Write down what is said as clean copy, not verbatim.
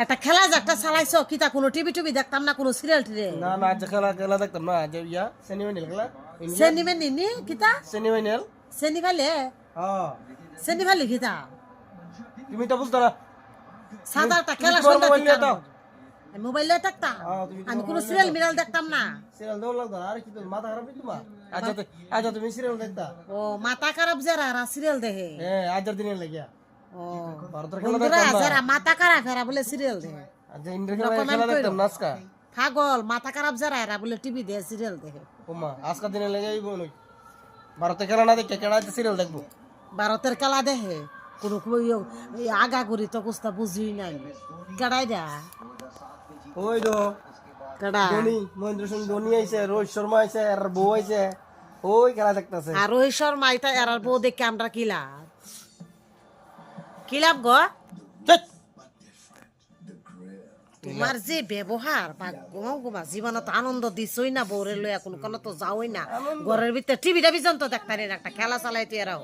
একটা খেলা যে একটা চালাইছো কিতা কোনো টিভি টিভি দেখতাম না কোনো সিরিয়াল টিরিয়াল না না আজ খেলা খেলা দেখতাম না আজ ইয়া সেনিমেনিল খেলা সেনিমেন নিনি কিতা সেনিমেনিল সেনি ভালে হ্যাঁ সেনি ভালে কিতা তুমি তো বুঝতো না সাদা একটা খেলা তোমার সন্ধ্যা মোবাইল নিয়ে দাও। মোবাইলে থাকতাম তুমি আমি কোনো সিরিয়াল মিরাল দেখতাম না সিরিয়াল দেওয়া লাগতো না। আরে কি তোর মাথা খারাপ তোমার আজ তুমি সিরিয়াল দেখতা ও মাথা খারাপ যারা সিরিয়াল দেখে হ্যাঁ আজের দিনে লাগিয়া ও ভারতের খেলা বন্ধুরা দেখতাম না যারা মাথা খারাপ এরা বলে সিরিয়াল দেখে আজ ইন্ডিয়ার খেলা দেখতাম না আজকা পাগল মাথা খারাপ যারা এরা বলে টিভি দিয়ে সিরিয়াল দেখে ওমা আজকার দিনে লেগে আইবো নই ভারতের খেলা না দেখে কেডা সিরিয়াল দেখবো ভারতের খেলা দেখে কোনো আগা করি তো কুস্তা বুঝি নাই কেডাই দা ওই তো কেডা ধোনি মহেন্দ্র সিং ধোনি আইছে রোহিত শর্মা আইছে আর বউ আইছে ওই খেলা দেখতাছে আর রোহিত শর্মা এটা এরার বউ দেখে আমরা কি লাভ গো তোমার যে ব্যবহার বা গোমা জীবনত আনন্দ দিছই না বউরে লইয়া কোনো তো যাওই না ঘরের ভিতরে টিভিটা বিজন্ত দেখতারি একটা খেলা চালাইতে এরাও